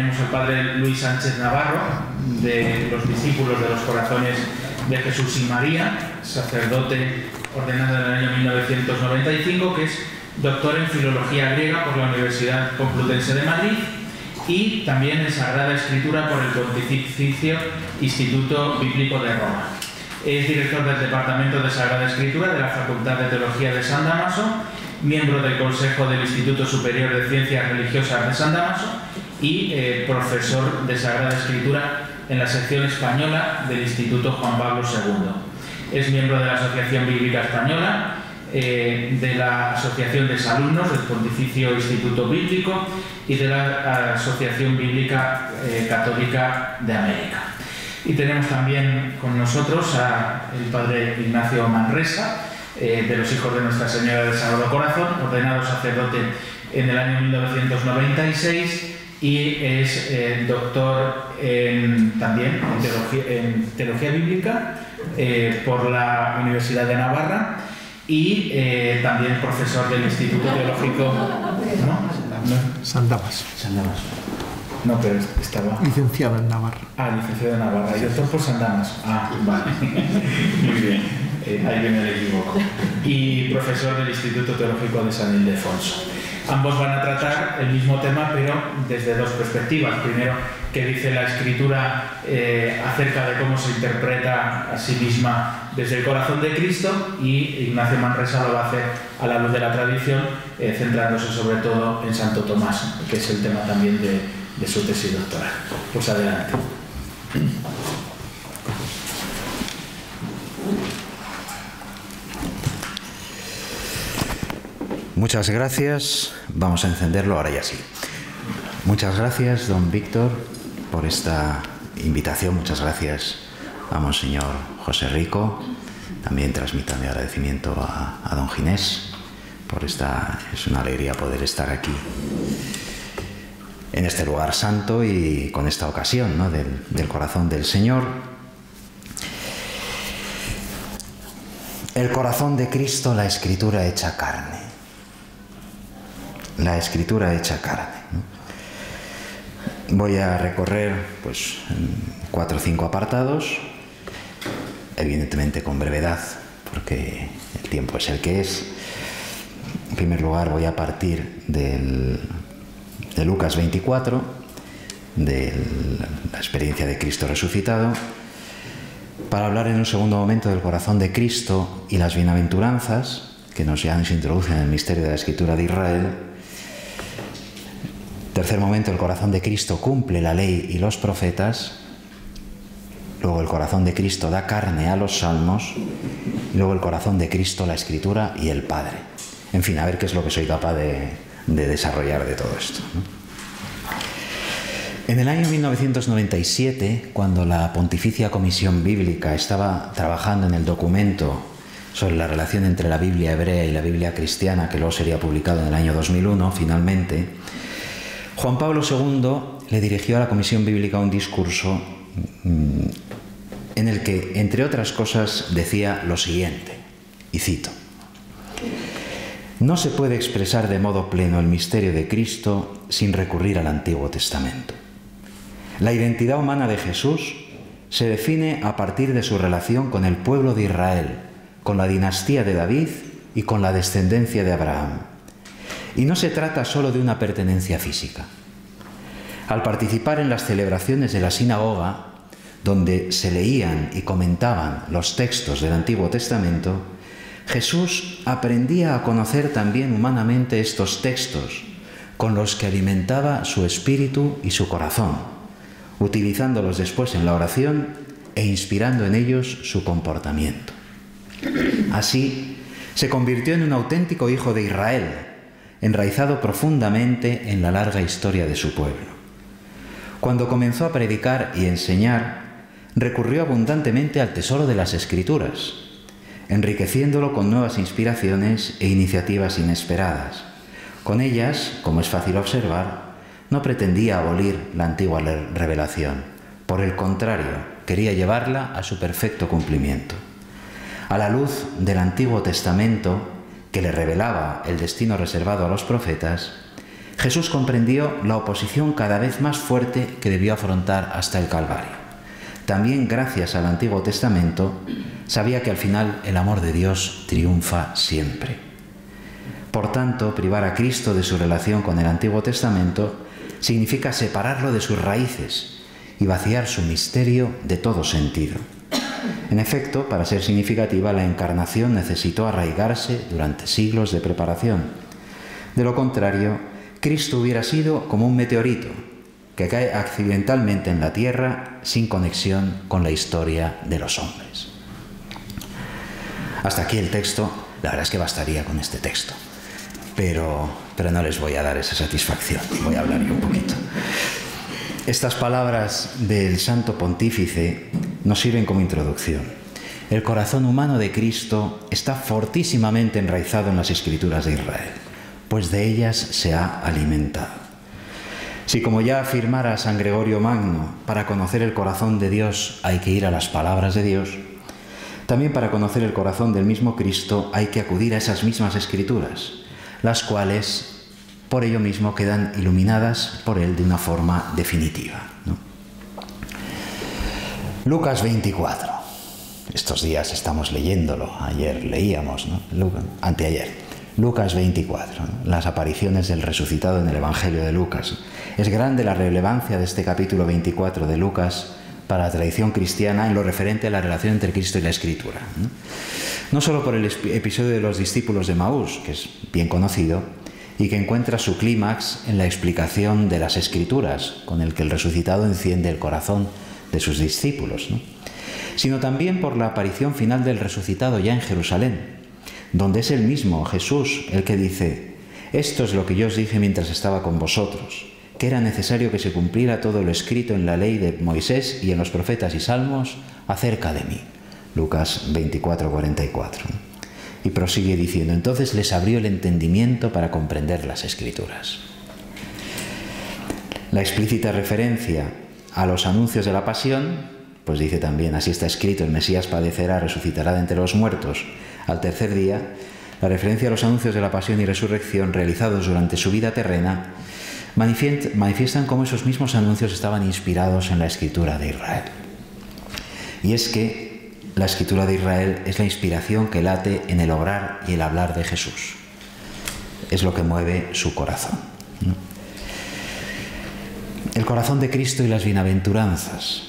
tenemos al padre Luis Sánchez Navarro, de los discípulos de los Corazones de Jesús y María, sacerdote ordenado en el año 1995, que es doctor en Filología Griega por la Universidad Complutense de Madrid y también en Sagrada Escritura por el Pontificio Instituto Bíblico de Roma. Es director del Departamento de Sagrada Escritura de la Facultad de Teología de San Damaso, miembro del Consejo del Instituto Superior de Ciencias Religiosas de San Damaso y profesor de Sagrada Escritura en la sección española del Instituto Juan Pablo II. Es miembro de la Asociación Bíblica Española, de la Asociación de Exalumnos del Pontificio Instituto Bíblico y de la Asociación Bíblica Católica de América. Y tenemos también con nosotros al padre Ignacio Manresa, de los Hijos de Nuestra Señora del Sagrado Corazón, ordenado sacerdote en el año 1996 y es doctor también en Teología Bíblica por la Universidad de Navarra y también profesor del Instituto Teológico... ¿No? San Damaso. San Damaso. No, pero estaba... Licenciado en Navarra. Licenciado en Navarra. Y doctor por San Damaso. Vale. Muy bien. Ahí viene el equivoco. Y profesor del Instituto Teológico de San Ildefonso. Ambos van a tratar el mismo tema, pero desde dos perspectivas. Primero, qué dice la Escritura acerca de cómo se interpreta a sí misma desde el corazón de Cristo, y Ignacio Manresa lo va a hacer a la luz de la tradición, centrándose sobre todo en Santo Tomás, que es el tema también de su tesis doctoral. Pues adelante. Muchas gracias. Vamos a encenderlo ahora ya sí. Muchas gracias, don Víctor, por esta invitación. Muchas gracias a Monseñor José Rico. También transmito mi agradecimiento a don Ginés por esta... Es una alegría poder estar aquí en este lugar santo y con esta ocasión, ¿no?, del corazón del Señor. El corazón de Cristo, la Escritura hecha carne. La Escritura hecha carne. Voy a recorrer pues 4 o 5 apartados, evidentemente con brevedad, porque el tiempo es el que es. En primer lugar, voy a partir de Lucas 24, de la experiencia de Cristo resucitado, para hablar en un segundo momento del corazón de Cristo y las bienaventuranzas, que ya nos introducen en el misterio de la Escritura de Israel. Tercer momento, el corazón de Cristo cumple la ley y los profetas. Luego el corazón de Cristo da carne a los salmos. Y luego el corazón de Cristo, la Escritura y el Padre. En fin, a ver qué es lo que soy capaz de desarrollar de todo esto, ¿no? En el año 1997, cuando la Pontificia Comisión Bíblica estaba trabajando en el documento sobre la relación entre la Biblia hebrea y la Biblia cristiana, que luego sería publicado en el año 2001, finalmente, Juan Pablo II le dirigió a la Comisión Bíblica un discurso en el que, entre otras cosas, decía lo siguiente, y cito: no se puede expresar de modo pleno el misterio de Cristo sin recurrir al Antiguo Testamento. La identidad humana de Jesús se define a partir de su relación con el pueblo de Israel, con la dinastía de David y con la descendencia de Abraham. Y no se trata solo de una pertenencia física. Al participar en las celebraciones de la sinagoga, donde se leían y comentaban los textos del Antiguo Testamento, Jesús aprendía a conocer también humanamente estos textos, con los que alimentaba su espíritu y su corazón, utilizándolos después en la oración e inspirando en ellos su comportamiento. Así, se convirtió en un auténtico hijo de Israel, enraizado profundamente en la larga historia de su pueblo. Cuando comenzó a predicar y enseñar, recurrió abundantemente al tesoro de las Escrituras, enriqueciéndolo con nuevas inspiraciones e iniciativas inesperadas. Con ellas, como es fácil observar, no pretendía abolir la antigua revelación. Por el contrario, quería llevarla a su perfecto cumplimiento. A la luz del Antiguo Testamento, que le revelaba el destino reservado a los profetas, Jesús comprendió la oposición cada vez más fuerte que debió afrontar hasta el Calvario. También, gracias al Antiguo Testamento, sabía que al final el amor de Dios triunfa siempre. Por tanto, privar a Cristo de su relación con el Antiguo Testamento significa separarlo de sus raíces y vaciar su misterio de todo sentido. En efecto, para ser significativa, la encarnación necesitó arraigarse durante siglos de preparación. De lo contrario, Cristo hubiera sido como un meteorito que cae accidentalmente en la tierra sin conexión con la historia de los hombres. Hasta aquí el texto. La verdad es que bastaría con este texto, pero no les voy a dar esa satisfacción. Voy a hablar yo un poquito. Estas palabras del Santo Pontífice nos sirven como introducción. El corazón humano de Cristo está fortísimamente enraizado en las Escrituras de Israel, pues de ellas se ha alimentado. Si, como ya afirmara San Gregorio Magno, para conocer el corazón de Dios hay que ir a las palabras de Dios, también para conocer el corazón del mismo Cristo hay que acudir a esas mismas Escrituras, las cuales por ello mismo quedan iluminadas por él de una forma definitiva, ¿no? Lucas 24. Estos días estamos leyéndolo. Ayer leíamos, ¿no? Anteayer. Lucas 24, ¿no? Las apariciones del resucitado en el Evangelio de Lucas. Es grande la relevancia de este capítulo 24 de Lucas para la tradición cristiana en lo referente a la relación entre Cristo y la Escritura, ¿no? No solo por el episodio de los discípulos de Maús, que es bien conocido, y que encuentra su clímax en la explicación de las Escrituras, con el que el resucitado enciende el corazón de sus discípulos, ¿no? Sino también por la aparición final del resucitado ya en Jerusalén, donde es el mismo Jesús el que dice: «Esto es lo que yo os dije mientras estaba con vosotros, que era necesario que se cumpliera todo lo escrito en la ley de Moisés y en los profetas y salmos acerca de mí». Lucas 24, 44. Y prosigue diciendo: «Entonces les abrió el entendimiento para comprender las Escrituras». La explícita referencia a los anuncios de la pasión, pues dice también: «Así está escrito, el Mesías padecerá, resucitará de entre los muertos al tercer día». La referencia a los anuncios de la pasión y resurrección realizados durante su vida terrena manifiestan cómo esos mismos anuncios estaban inspirados en la Escritura de Israel. Y es que la Escritura de Israel es la inspiración que late en el obrar y el hablar de Jesús. Es lo que mueve su corazón, ¿no? El corazón de Cristo y las bienaventuranzas.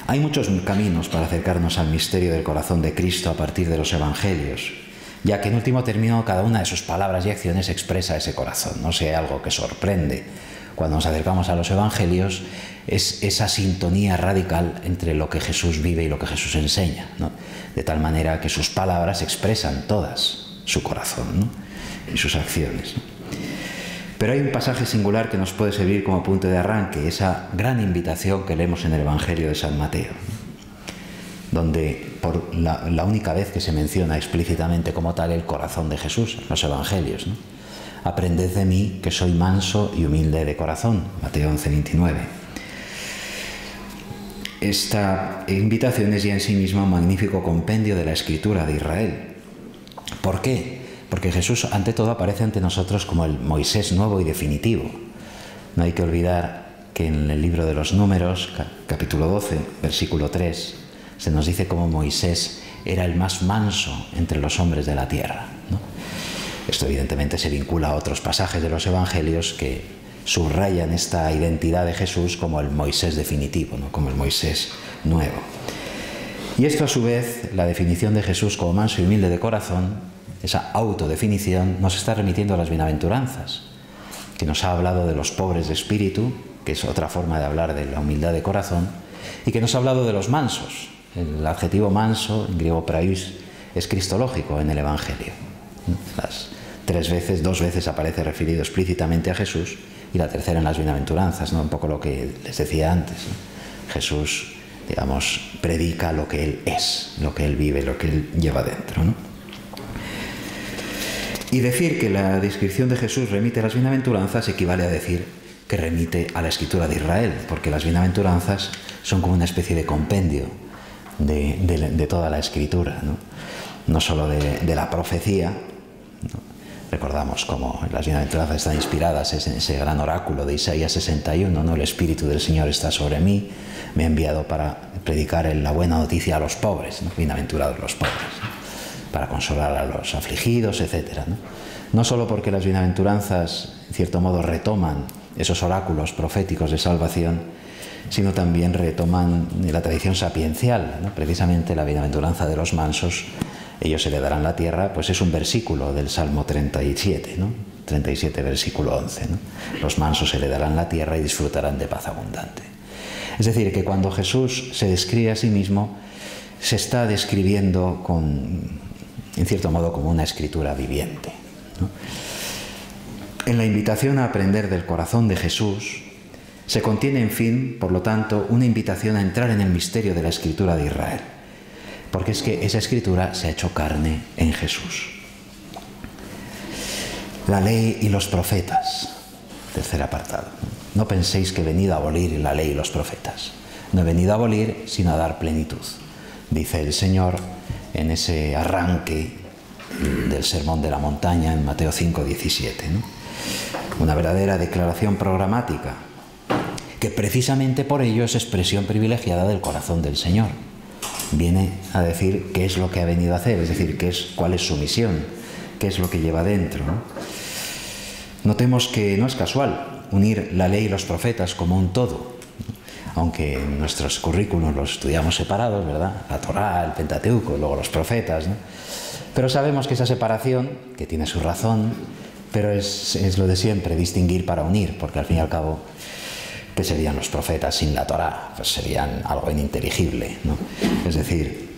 Hay muchos caminos para acercarnos al misterio del corazón de Cristo a partir de los Evangelios, ya que en último término cada una de sus palabras y acciones expresa ese corazón. No sé, algo que sorprende cuando nos acercamos a los Evangelios es esa sintonía radical entre lo que Jesús vive y lo que Jesús enseña, ¿no? De tal manera que sus palabras expresan todas su corazón, ¿no? Y sus acciones, ¿no? Pero hay un pasaje singular que nos puede servir como punto de arranque, esa gran invitación que leemos en el Evangelio de San Mateo, ¿no? Donde por la única vez que se menciona explícitamente como tal el corazón de Jesús en los Evangelios, ¿no? «Aprended de mí, que soy manso y humilde de corazón», Mateo 11, 29. Esta invitación es ya en sí misma un magnífico compendio de la Escritura de Israel. ¿Por qué? Porque Jesús, ante todo, aparece ante nosotros como el Moisés nuevo y definitivo. No hay que olvidar que en el libro de los Números, capítulo 12, versículo 3, se nos dice cómo Moisés era el más manso entre los hombres de la tierra, ¿no? Esto evidentemente se vincula a otros pasajes de los Evangelios que subrayan esta identidad de Jesús como el Moisés definitivo, ¿no? Como el Moisés nuevo. Y esto, a su vez, la definición de Jesús como manso y humilde de corazón, esa autodefinición, nos está remitiendo a las bienaventuranzas, que nos ha hablado de los pobres de espíritu, que es otra forma de hablar de la humildad de corazón, y que nos ha hablado de los mansos. El adjetivo manso, en griego praís, es cristológico en el Evangelio. Dos veces aparece referido explícitamente a Jesús, y la tercera en las bienaventuranzas, ¿no? Un poco lo que les decía antes, ¿no? Jesús, digamos, predica lo que Él es, lo que Él vive, lo que Él lleva dentro, ¿no? Y decir que la descripción de Jesús remite a las bienaventuranzas equivale a decir que remite a la Escritura de Israel, porque las bienaventuranzas son como una especie de compendio de toda la Escritura, ¿no? No solo de la profecía, ¿no? Recordamos cómo las bienaventuranzas están inspiradas en ese gran oráculo de Isaías 61, ¿no? El Espíritu del Señor está sobre mí, me ha enviado para predicar la buena noticia a los pobres, ¿no? Bienaventurados los pobres, ¿no? Para consolar a los afligidos, etc., ¿no? No solo porque las bienaventuranzas, en cierto modo, retoman esos oráculos proféticos de salvación, sino también retoman la tradición sapiencial, ¿no? Precisamente la bienaventuranza de los mansos, ellos heredarán la tierra, pues es un versículo del Salmo 37, ¿no? 37, versículo 11, ¿no? Los mansos heredarán la tierra y disfrutarán de paz abundante. Es decir, que cuando Jesús se describe a sí mismo, se está describiendo en cierto modo, como una escritura viviente, ¿no? En la invitación a aprender del corazón de Jesús se contiene, en fin, por lo tanto, una invitación a entrar en el misterio de la Escritura de Israel, porque es que esa Escritura se ha hecho carne en Jesús. La ley y los profetas, tercer apartado. No penséis que he venido a abolir la ley y los profetas. No he venido a abolir, sino a dar plenitud, dice el Señor en ese arranque del Sermón de la Montaña en Mateo 5:17, ¿no? Una verdadera declaración programática, que precisamente por ello es expresión privilegiada del corazón del Señor. Viene a decir qué es lo que ha venido a hacer, es decir, cuál es su misión, qué es lo que lleva dentro, ¿no? Notemos que no es casual unir la ley y los profetas como un todo, aunque en nuestros currículos los estudiamos separados, ¿verdad? La Torá, el Pentateuco, luego los profetas, ¿no? Pero sabemos que esa separación, que tiene su razón, pero es lo de siempre, distinguir para unir, porque al fin y al cabo, ¿qué serían los profetas sin la Torá? Pues serían algo ininteligible, ¿no? Es decir,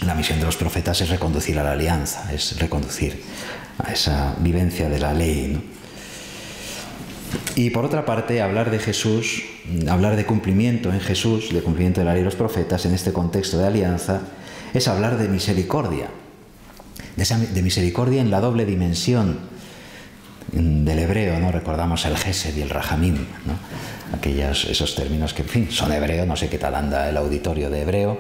la misión de los profetas es reconducir a la alianza, es reconducir a esa vivencia de la ley, ¿no? Y por otra parte, hablar de Jesús, hablar de cumplimiento en Jesús, de cumplimiento de la ley y los profetas, en este contexto de alianza, es hablar de misericordia, de misericordia en la doble dimensión del hebreo, ¿no? Recordamos el Gesed y el Rahamim, ¿no? Esos términos que, en fin, son hebreo, no sé qué tal anda el auditorio de hebreo,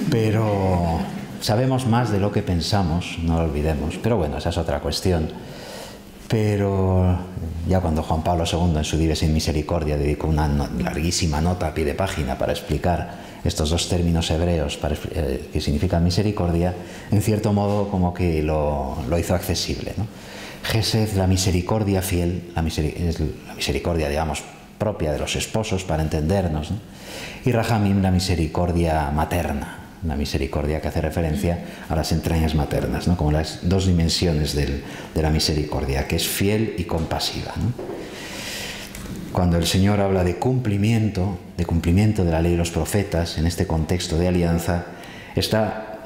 pero sabemos más de lo que pensamos, no lo olvidemos, pero bueno, esa es otra cuestión. Pero ya cuando Juan Pablo II en su Dives in Misericordia dedicó una larguísima nota a pie de página para explicar estos dos términos hebreos que significan misericordia, en cierto modo como que lo hizo accesible, ¿no? Gesed, la misericordia fiel, es la misericordia, digamos, propia de los esposos para entendernos, ¿no? Y Rahamim, la misericordia materna, la misericordia que hace referencia a las entrañas maternas, ¿no? Como las dos dimensiones de la misericordia, que es fiel y compasiva, ¿no? Cuando el Señor habla de cumplimiento de la ley y los profetas, en este contexto de alianza, está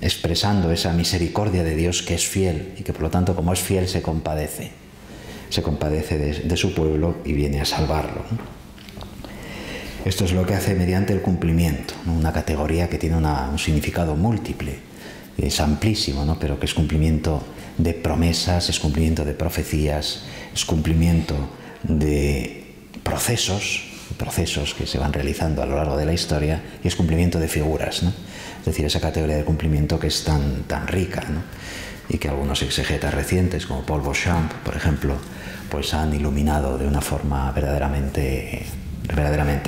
expresando esa misericordia de Dios que es fiel y que por lo tanto, como es fiel, se compadece de su pueblo y viene a salvarlo, ¿no? Esto es lo que hace mediante el cumplimiento, ¿no? Una categoría que tiene un significado múltiple, es amplísimo, ¿no? Pero que es cumplimiento de promesas, es cumplimiento de profecías, es cumplimiento de procesos que se van realizando a lo largo de la historia, y es cumplimiento de figuras, ¿no? Es decir, esa categoría de cumplimiento que es tan rica, ¿no? Y que algunos exegetas recientes, como Paul Beauchamp, por ejemplo, pues han iluminado de una forma verdaderamente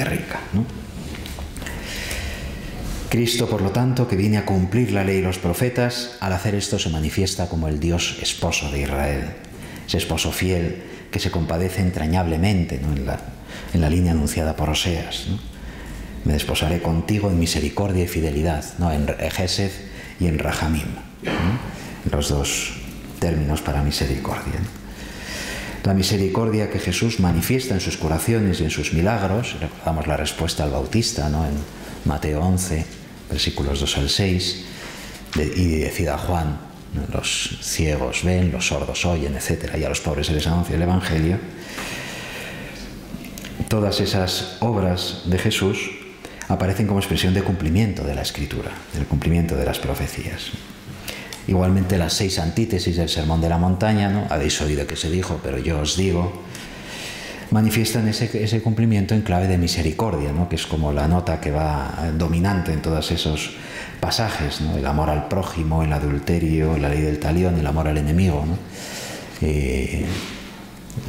rica, ¿no? Cristo, por lo tanto, que viene a cumplir la ley y los profetas, al hacer esto se manifiesta como el Dios esposo de Israel, ese esposo fiel que se compadece entrañablemente, ¿no? en la línea anunciada por Oseas, ¿no? Me desposaré contigo en misericordia y fidelidad, ¿no? En Gesed y en Rahamim, ¿no? Los dos términos para misericordia, ¿no? La misericordia que Jesús manifiesta en sus curaciones y en sus milagros, recordamos la respuesta al Bautista, ¿no? En Mateo 11, versículos 2 al 6, y decida a Juan, ¿no? Los ciegos ven, los sordos oyen, etc., y a los pobres se les anuncia el Evangelio. Todas esas obras de Jesús aparecen como expresión de cumplimiento de la Escritura, del cumplimiento de las profecías. Igualmente las 6 antítesis del Sermón de la Montaña, ¿no? Habéis oído que se dijo, pero yo os digo, manifiestan ese cumplimiento en clave de misericordia, ¿no? Que es como la nota que va dominante en todos esos pasajes, ¿no? El amor al prójimo, el adulterio, la ley del talión, el amor al enemigo, ¿no? el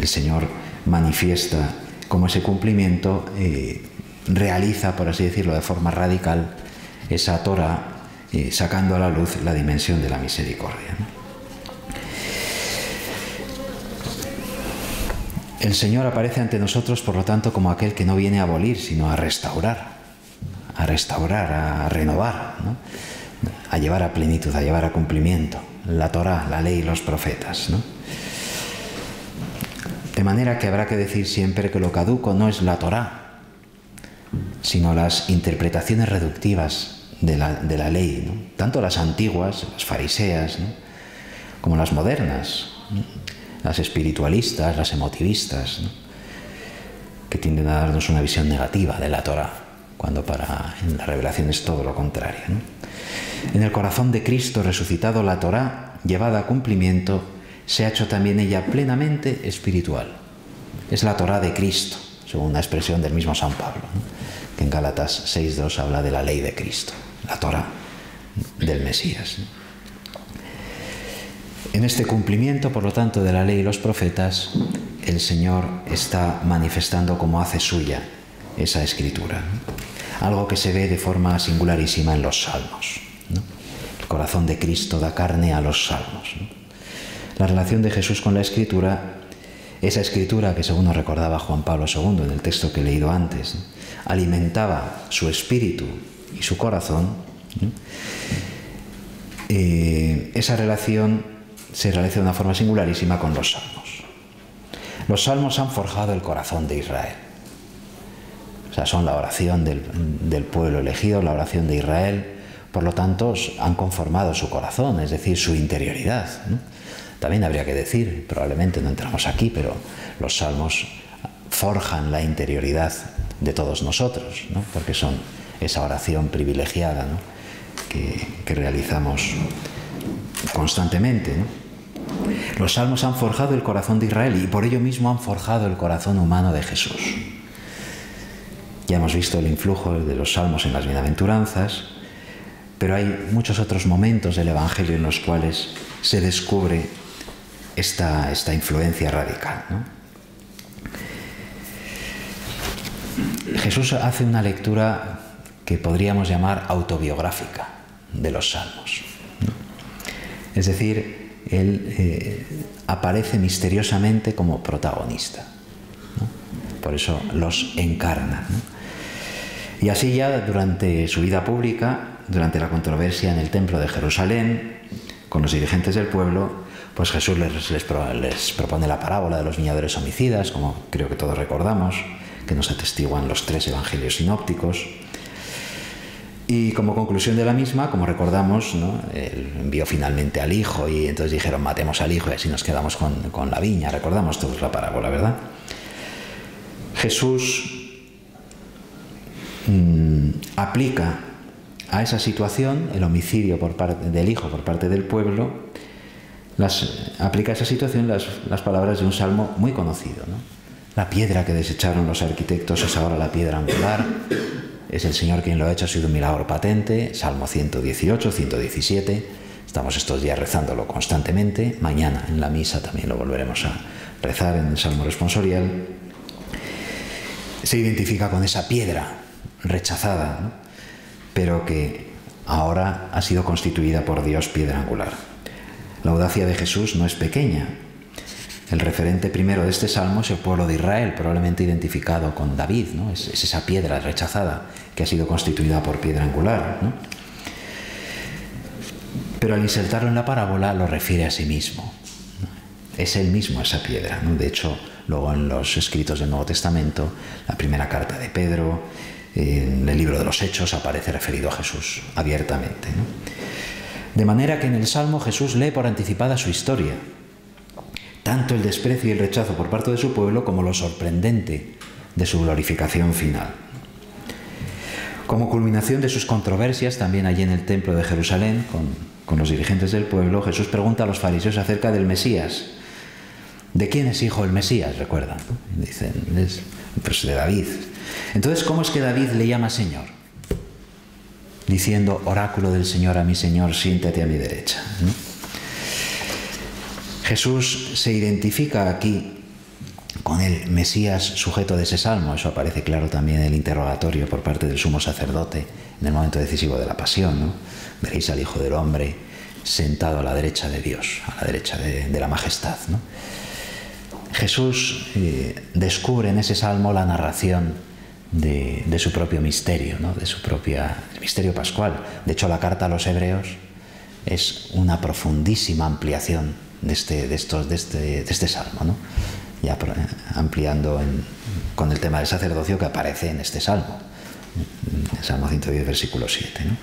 Señor manifiesta como ese cumplimiento realiza, por así decirlo, de forma radical esa Torá, sacando a la luz la dimensión de la misericordia, ¿no? El Señor aparece ante nosotros, por lo tanto, como aquel que no viene a abolir, sino a restaurar, a renovar, ¿no? A llevar a plenitud, a llevar a cumplimiento la Torá, la ley y los profetas, ¿no? De manera que habrá que decir siempre que lo caduco no es la Torá, sino las interpretaciones reductivas de la ley, ¿no? Tanto las antiguas, las fariseas, ¿no?, como las modernas, ¿no?, las espiritualistas, las emotivistas, ¿no?, que tienden a darnos una visión negativa de la Torá, cuando en la revelación es todo lo contrario, ¿no? En el corazón de Cristo resucitado, la Torá, llevada a cumplimiento, se ha hecho también ella plenamente espiritual. Es la Torá de Cristo, según una expresión del mismo San Pablo, ¿no?, que en Gálatas 6:2 habla de la ley de Cristo, la Torá del Mesías, ¿no? En este cumplimiento, por lo tanto, de la ley y los profetas, el Señor está manifestando como hace suya esa escritura, ¿no?, algo que se ve de forma singularísima en los salmos, ¿no? El corazón de Cristo da carne a los salmos, ¿no? La relación de Jesús con la escritura, esa escritura que, según nos recordaba Juan Pablo II en el texto que he leído antes, ¿no?, alimentaba su espíritu y su corazón, ¿no?, esa relación se realiza de una forma singularísima con los salmos. Los salmos han forjado el corazón de Israel. O sea, son la oración del pueblo elegido, la oración de Israel. Por lo tanto, han conformado su corazón, es decir, su interioridad, ¿no? También habría que decir, probablemente no entramos aquí, pero los salmos forjan la interioridad de todos nosotros, ¿no?, porque son esa oración privilegiada, ¿no?, que realizamos constantemente, ¿no? Los salmos han forjado el corazón de Israel y por ello mismo han forjado el corazón humano de Jesús. Ya hemos visto el influjo de los salmos en las bienaventuranzas, pero hay muchos otros momentos del Evangelio en los cuales se descubre esta influencia radical, ¿no? Jesús hace una lectura que podríamos llamar autobiográfica de los salmos, ¿no? Es decir, él aparece misteriosamente como protagonista, ¿no? Por eso los encarna, ¿no? Y así ya durante su vida pública, durante la controversia en el templo de Jerusalén con los dirigentes del pueblo, pues Jesús les propone la parábola de los viñadores homicidas, como creo que todos recordamos, que nos atestiguan los 3 evangelios sinópticos. Y como conclusión de la misma, como recordamos, ¿no?, él envió finalmente al hijo y entonces dijeron matemos al hijo y así nos quedamos con la viña. Recordamos todos la parábola, ¿verdad? Jesús aplica a esa situación, el homicidio por parte del hijo por parte del pueblo, aplica a esa situación las palabras de un salmo muy conocido, ¿no? La piedra que desecharon los arquitectos es ahora la piedra angular. Es el Señor quien lo ha hecho, ha sido un milagro patente. Salmo 118, 117. Estamos estos días rezándolo constantemente. Mañana en la misa también lo volveremos a rezar en el Salmo responsorial. Se identifica con esa piedra rechazada, ¿no?, pero que ahora ha sido constituida por Dios piedra angular. La audacia de Jesús no es pequeña. El referente primero de este salmo es el pueblo de Israel, probablemente identificado con David, ¿no? Es esa piedra rechazada que ha sido constituida por piedra angular, ¿no? Pero al insertarlo en la parábola lo refiere a sí mismo, ¿no? Es él mismo esa piedra, ¿no? De hecho, luego en los escritos del Nuevo Testamento, la primera carta de Pedro, en el libro de los Hechos, aparece referido a Jesús abiertamente, ¿no? De manera que en el Salmo Jesús lee por anticipada su historia, tanto el desprecio y el rechazo por parte de su pueblo como lo sorprendente de su glorificación final. Como culminación de sus controversias, también allí en el templo de Jerusalén, con los dirigentes del pueblo, Jesús pregunta a los fariseos acerca del Mesías. ¿De quién es hijo el Mesías? Recuerdan, ¿no? Dicen, pues de David. Entonces, ¿cómo es que David le llama Señor? Diciendo, oráculo del Señor a mi Señor, siéntate a mi derecha, ¿no? Jesús se identifica aquí con el Mesías sujeto de ese salmo. Eso aparece claro también en el interrogatorio por parte del sumo sacerdote en el momento decisivo de la pasión, ¿no? Veréis al Hijo del Hombre sentado a la derecha de Dios, a la derecha de la majestad, ¿no? Jesús descubre en ese salmo la narración de su propio misterio, ¿no? De su propia misterio pascual. De hecho, la carta a los hebreos es una profundísima ampliación de este salmo, ¿no? Ya ampliando con el tema del sacerdocio que aparece en este salmo, el Salmo 110, versículo 7, ¿no?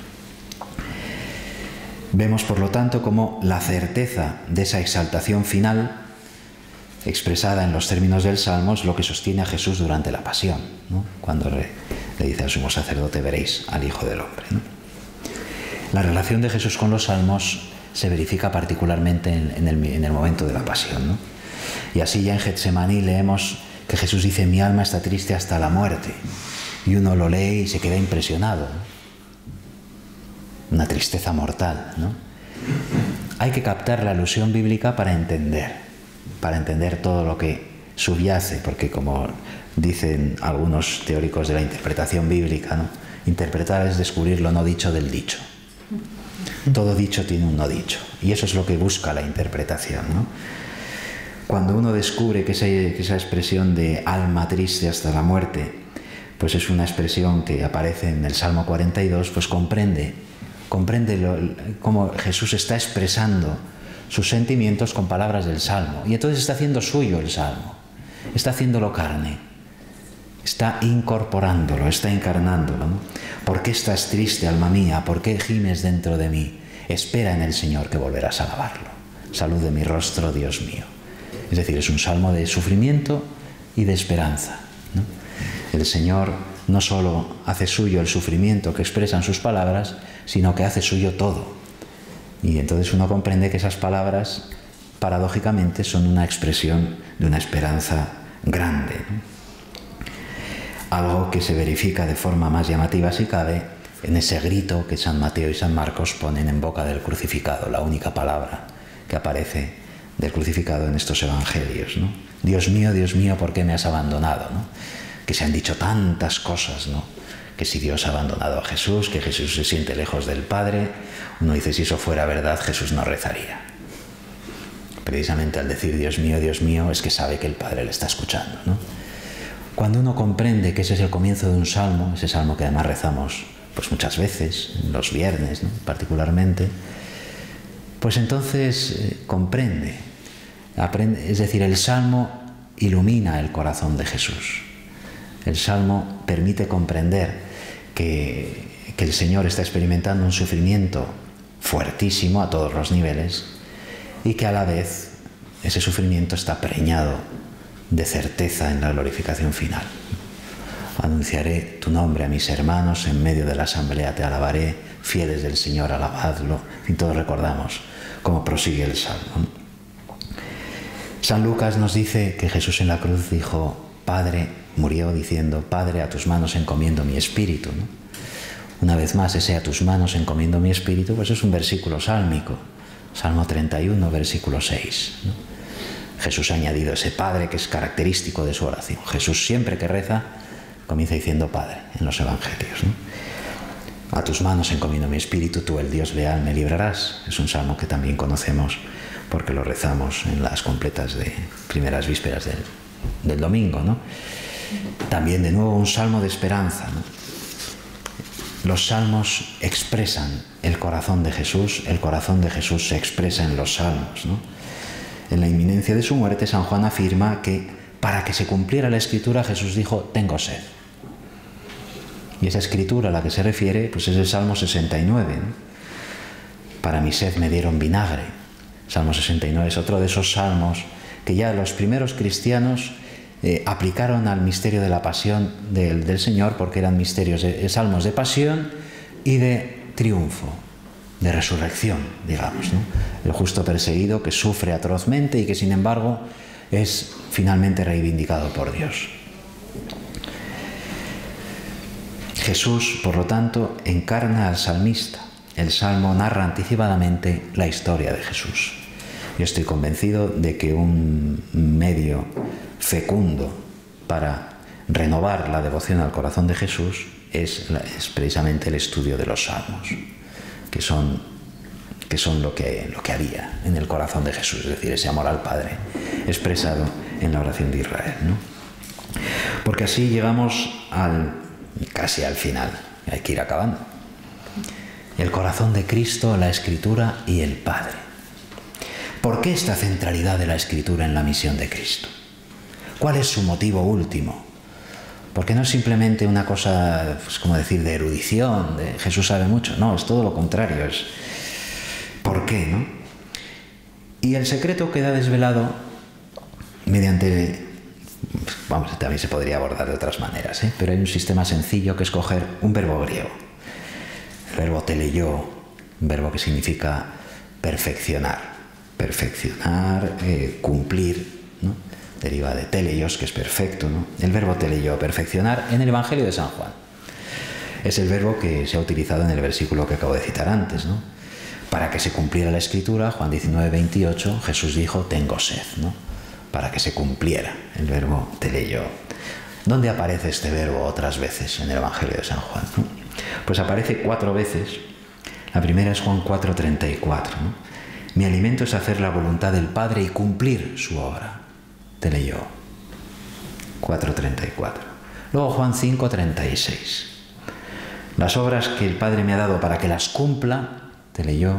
Vemos, por lo tanto, cómo la certeza de esa exaltación final, expresada en los términos del Salmo, es lo que sostiene a Jesús durante la pasión, ¿no? Cuando le dice al sumo sacerdote: veréis al Hijo del Hombre, ¿no? La relación de Jesús con los salmos se verifica particularmente en el momento de la pasión, ¿no? Y así ya en Getsemaní leemos que Jesús dice: mi alma está triste hasta la muerte. Y uno lo lee y se queda impresionado, ¿no? Una tristeza mortal, ¿no? Hay que captar la alusión bíblica para entender todo lo que subyace, porque como dicen algunos teóricos de la interpretación bíblica, ¿no? Interpretar es descubrir lo no dicho del dicho. Todo dicho tiene un no dicho, y eso es lo que busca la interpretación, ¿no? Cuando uno descubre que esa expresión de alma triste hasta la muerte, pues es una expresión que aparece en el Salmo 42, pues comprende cómo Jesús está expresando sus sentimientos con palabras del Salmo. Y entonces está haciendo suyo el Salmo, está haciéndolo carne, está incorporándolo, está encarnándolo, ¿no? ¿Por qué estás triste, alma mía? ¿Por qué gimes dentro de mí? Espera en el Señor, que volverás a alabarlo. Salud de mi rostro, Dios mío. Es decir, es un salmo de sufrimiento y de esperanza, ¿no? El Señor no solo hace suyo el sufrimiento que expresan sus palabras, sino que hace suyo todo. Y entonces uno comprende que esas palabras, paradójicamente, son una expresión de una esperanza grande, ¿no? Algo que se verifica de forma más llamativa, si cabe, en ese grito que San Mateo y San Marcos ponen en boca del crucificado, la única palabra que aparece del crucificado en estos evangelios, ¿no? Dios mío, ¿por qué me has abandonado?, ¿no? Que se han dicho tantas cosas, ¿no? Que si Dios ha abandonado a Jesús, que Jesús se siente lejos del Padre. Uno dice, si eso fuera verdad, Jesús no rezaría. Precisamente al decir Dios mío, es que sabe que el Padre le está escuchando, ¿no? Cuando uno comprende que ese es el comienzo de un salmo, ese salmo que además rezamos pues muchas veces, los viernes, ¿no?, particularmente, pues entonces comprende, es decir, el salmo ilumina el corazón de Jesús. El salmo permite comprender que el Señor está experimentando un sufrimiento fuertísimo a todos los niveles y que a la vez ese sufrimiento está preñado de certeza en la glorificación final. Anunciaré tu nombre a mis hermanos, en medio de la asamblea te alabaré, fieles del Señor, alabadlo. Y todos recordamos cómo prosigue el salmo. San Lucas nos dice que Jesús en la cruz dijo, murió diciendo, Padre, a tus manos encomiendo mi espíritu, ¿no? Una vez más, ese a tus manos encomiendo mi espíritu, pues es un versículo sálmico, Salmo 31, versículo 6, ¿no? Jesús ha añadido ese Padre que es característico de su oración. Jesús siempre que reza comienza diciendo Padre en los evangelios, ¿no? A tus manos encomiendo mi espíritu, tú el Dios leal me librarás. Es un salmo que también conocemos porque lo rezamos en las completas de primeras vísperas del domingo, ¿no? También de nuevo un salmo de esperanza, ¿no? Los salmos expresan el corazón de Jesús se expresa en los salmos, ¿no? En la inminencia de su muerte, San Juan afirma que para que se cumpliera la escritura, Jesús dijo, tengo sed. Y esa escritura a la que se refiere, pues es el Salmo 69, ¿no? Para mi sed me dieron vinagre. Salmo 69 es otro de esos salmos que ya los primeros cristianos aplicaron al misterio de la pasión del Señor, porque eran salmos de pasión y de triunfo, de resurrección, digamos, ¿no? El justo perseguido que sufre atrozmente y que sin embargo es finalmente reivindicado por Dios. Jesús, por lo tanto, encarna al salmista. El salmo narra anticipadamente la historia de Jesús. Yo estoy convencido de que un medio fecundo para renovar la devoción al corazón de Jesús es precisamente el estudio de los salmos, que son lo que había en el corazón de Jesús, es decir, ese amor al Padre expresado en la oración de Israel, ¿no? Porque así llegamos casi al final, hay que ir acabando. El corazón de Cristo, la Escritura y el Padre. ¿Por qué esta centralidad de la Escritura en la misión de Cristo? ¿Cuál es su motivo último? Porque no es simplemente una cosa, pues, como decir, de erudición, de Jesús sabe mucho. No, es todo lo contrario. Es ¿por qué, no? Y el secreto queda desvelado mediante, vamos, también se podría abordar de otras maneras, pero hay un sistema sencillo que es coger un verbo griego. El verbo teleio, un verbo que significa perfeccionar. Perfeccionar, cumplir, ¿no? Deriva de teleios, que es perfecto, ¿no? El verbo teleio, perfeccionar, en el Evangelio de San Juan. Es el verbo que se ha utilizado en el versículo que acabo de citar antes, ¿no? Para que se cumpliera la Escritura, Juan 19:28, Jesús dijo, tengo sed, ¿no? Para que se cumpliera el verbo teleio. ¿Dónde aparece este verbo otras veces en el Evangelio de San Juan, ¿no? Pues aparece 4 veces. La primera es Juan 4:34, ¿no? Mi alimento es hacer la voluntad del Padre y cumplir su obra. Teleio. 4:34. Luego Juan 5:36. Las obras que el Padre me ha dado para que las cumpla, teleio,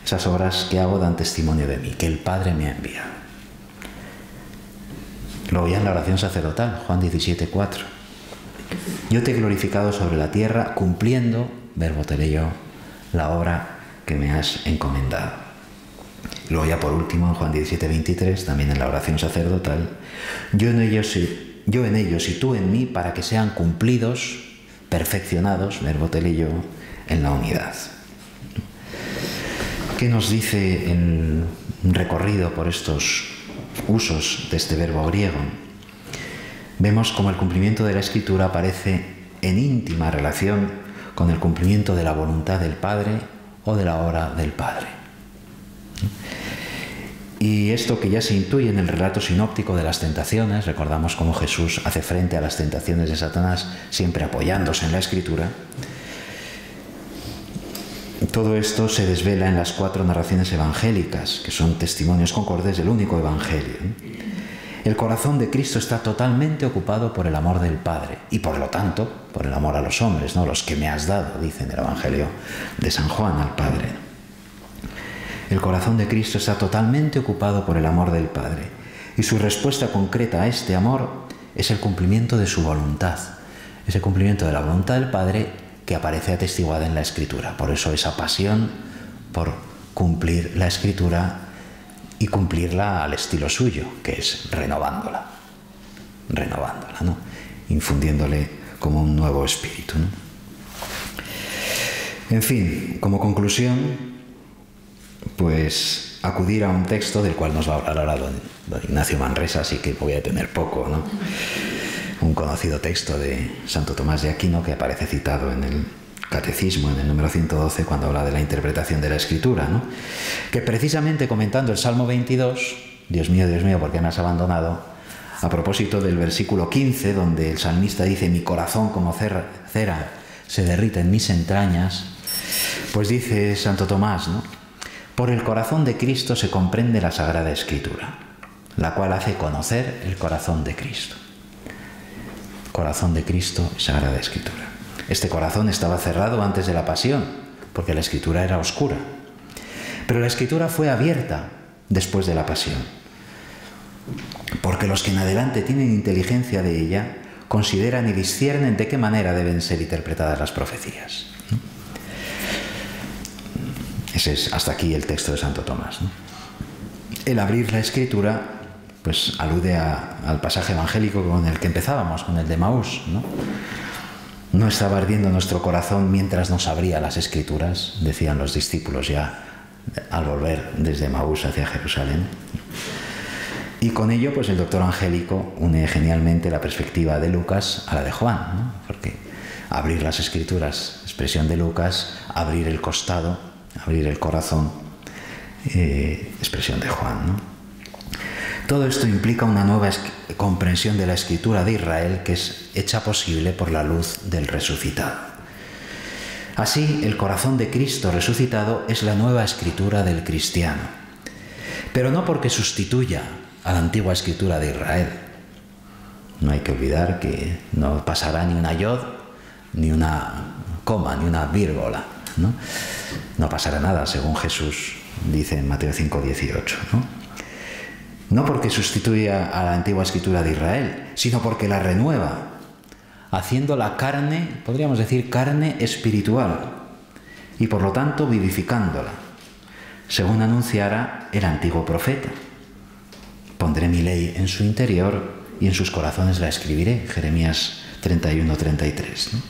esas obras que hago dan testimonio de mí, que el Padre me ha enviado. Luego ya en la oración sacerdotal, Juan 17:4. Yo te he glorificado sobre la tierra cumpliendo, verbo teleio, la obra que me has encomendado. Luego ya por último en Juan 17:23, también en la oración sacerdotal, yo en ellos y tú en mí para que sean cumplidos, perfeccionados, verbo teleio, en la unidad. ¿Qué nos dice el recorrido por estos usos de este verbo griego? Vemos como el cumplimiento de la Escritura aparece en íntima relación con el cumplimiento de la voluntad del Padre o de la obra del Padre. Y esto que ya se intuye en el relato sinóptico de las tentaciones, recordamos cómo Jesús hace frente a las tentaciones de Satanás siempre apoyándose en la Escritura. Todo esto se desvela en las 4 narraciones evangélicas, que son testimonios concordes del único evangelio. El corazón de Cristo está totalmente ocupado por el amor del Padre y por lo tanto por el amor a los hombres, ¿no? Los que me has dado, dice en el Evangelio de San Juan al Padre. El corazón de Cristo está totalmente ocupado por el amor del Padre y su respuesta concreta a este amor es el cumplimiento de su voluntad, ese cumplimiento de la voluntad del Padre que aparece atestiguada en la Escritura. Por eso esa pasión por cumplir la Escritura y cumplirla al estilo suyo, que es renovándola, ¿no? Infundiéndole como un nuevo espíritu, ¿no? En fin, como conclusión, pues acudir a un texto del cual nos va a hablar ahora don Ignacio Manresa, así que voy a tener poco, ¿no? Un conocido texto de Santo Tomás de Aquino que aparece citado en el Catecismo, en el número 112, cuando habla de la interpretación de la Escritura, ¿no? Que precisamente comentando el Salmo 22, Dios mío, ¿por qué me has abandonado?, a propósito del versículo 15, donde el salmista dice, mi corazón como cera se derrite en mis entrañas, pues dice Santo Tomás, ¿no? Por el corazón de Cristo se comprende la Sagrada Escritura, la cual hace conocer el corazón de Cristo. Corazón de Cristo, Sagrada Escritura. Este corazón estaba cerrado antes de la pasión, porque la Escritura era oscura. Pero la Escritura fue abierta después de la pasión, porque los que en adelante tienen inteligencia de ella consideran y disciernen de qué manera deben ser interpretadas las profecías. Ese es hasta aquí el texto de Santo Tomás, ¿no? El abrir la Escritura pues alude al pasaje evangélico con el que empezábamos, con el de Maús, ¿no? No estaba ardiendo nuestro corazón mientras nos abría las Escrituras, decían los discípulos ya al volver desde Maús hacia Jerusalén. Y con ello pues el doctor Angélico une genialmente la perspectiva de Lucas a la de Juan, ¿no? Porque abrir las Escrituras, expresión de Lucas, abrir el costado, abrir el corazón, expresión de Juan, ¿no? Todo esto implica una nueva comprensión de la Escritura de Israel que es hecha posible por la luz del resucitado. Así, el corazón de Cristo resucitado es la nueva Escritura del cristiano, pero no porque sustituya a la antigua Escritura de Israel. No hay que olvidar que no pasará ni una yod, ni una coma, ni una vírgula, ¿no? No pasará nada, según Jesús dice en Mateo 5:18, ¿no? No porque sustituya a la antigua Escritura de Israel, sino porque la renueva, haciéndola carne, podríamos decir carne espiritual, y por lo tanto vivificándola, según anunciara el antiguo profeta. Pondré mi ley en su interior y en sus corazones la escribiré, Jeremías 31:33, ¿no?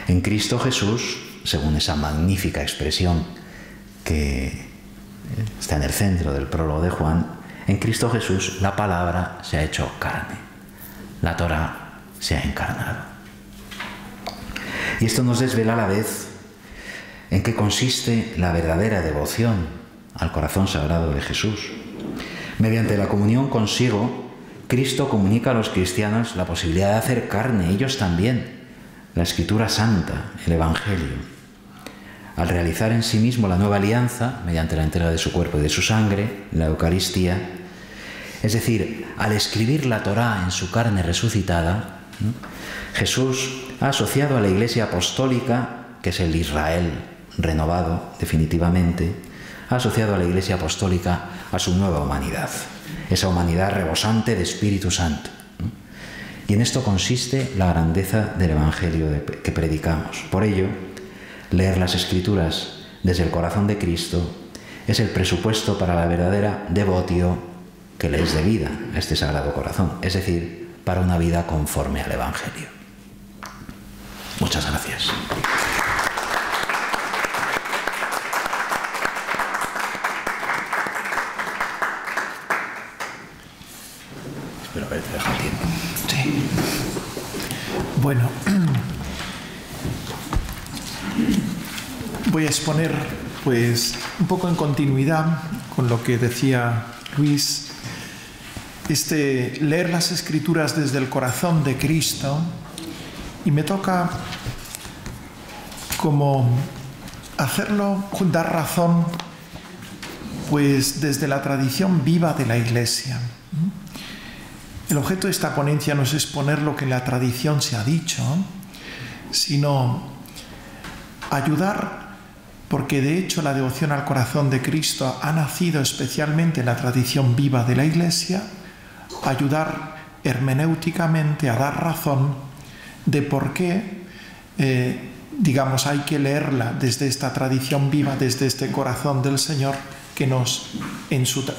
En Cristo Jesús, según esa magnífica expresión que está en el centro del prólogo de Juan, en Cristo Jesús la palabra se ha hecho carne, la Torá se ha encarnado. Y esto nos desvela a la vez en qué consiste la verdadera devoción al corazón sagrado de Jesús. Mediante la comunión consigo, Cristo comunica a los cristianos la posibilidad de hacer carne, ellos también, la Escritura Santa, el Evangelio. Al realizar en sí mismo la nueva alianza, mediante la entrega de su cuerpo y de su sangre, la Eucaristía, es decir, al escribir la Torá en su carne resucitada, ¿no?, Jesús ha asociado a la Iglesia Apostólica, que es el Israel renovado definitivamente, ha asociado a la Iglesia Apostólica a su nueva humanidad, esa humanidad rebosante de Espíritu Santo, ¿no? Y en esto consiste la grandeza del Evangelio que predicamos. Por ello, leer las Escrituras desde el corazón de Cristo es el presupuesto para la verdadera devotio que le es debida a este Sagrado Corazón, es decir, para una vida conforme al Evangelio. Muchas gracias. Espero haberte dejado tiempo. Sí. Bueno, voy a exponer, pues, un poco en continuidad con lo que decía Luis, leer las Escrituras desde el corazón de Cristo, y me toca como hacerlo, dar razón, pues, desde la tradición viva de la Iglesia. El objeto de esta ponencia no es exponer lo que en la tradición se ha dicho, sino ayudar, porque de hecho la devoción al corazón de Cristo ha nacido especialmente en la tradición viva de la Iglesia, ayudar hermenéuticamente a dar razón de por qué, digamos, hay que leerla desde esta tradición viva, desde este corazón del Señor que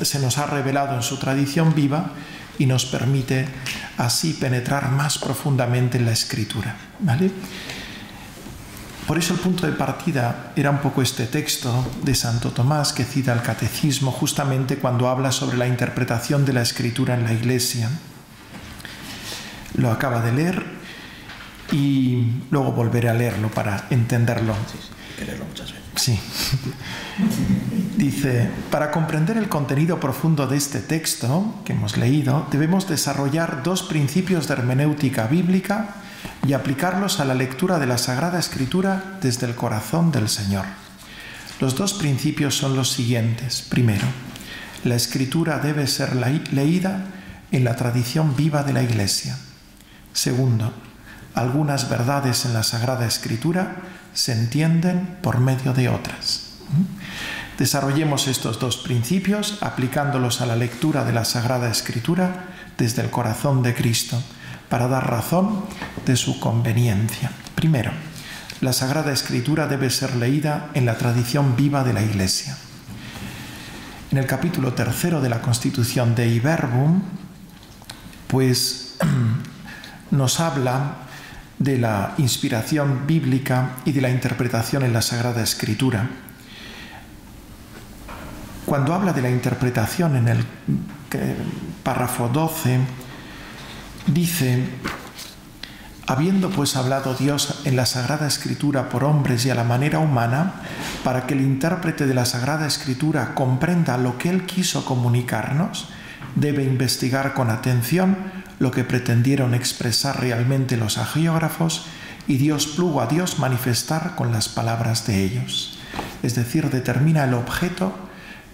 se nos ha revelado en su tradición viva y nos permite así penetrar más profundamente en la Escritura, ¿vale? Por eso el punto de partida era un poco este texto de Santo Tomás que cita el Catecismo justamente cuando habla sobre la interpretación de la Escritura en la Iglesia. Lo acaba de leer y luego volveré a leerlo para entenderlo. Sí, hay que leerlo muchas veces. Sí. Dice, para comprender el contenido profundo de este texto que hemos leído, debemos desarrollar dos principios de hermenéutica bíblica y aplicarlos a la lectura de la Sagrada Escritura desde el corazón del Señor. Los dos principios son los siguientes. Primero, la Escritura debe ser leída en la tradición viva de la Iglesia. Segundo, algunas verdades en la Sagrada Escritura se entienden por medio de otras. Desarrollemos estos dos principios aplicándolos a la lectura de la Sagrada Escritura desde el corazón de Cristo, para dar razón de su conveniencia. Primero, la Sagrada Escritura debe ser leída en la tradición viva de la Iglesia. En el capítulo 3 de la Constitución Dei Verbum, pues nos habla de la inspiración bíblica y de la interpretación en la Sagrada Escritura. Cuando habla de la interpretación en el párrafo 12, dice: Habiendo pues hablado Dios en la Sagrada Escritura por hombres y a la manera humana, para que el intérprete de la Sagrada Escritura comprenda lo que Él quiso comunicarnos, debe investigar con atención lo que pretendieron expresar realmente los hagiógrafos, y Dios plugo a Dios manifestar con las palabras de ellos. Es decir, determina el objeto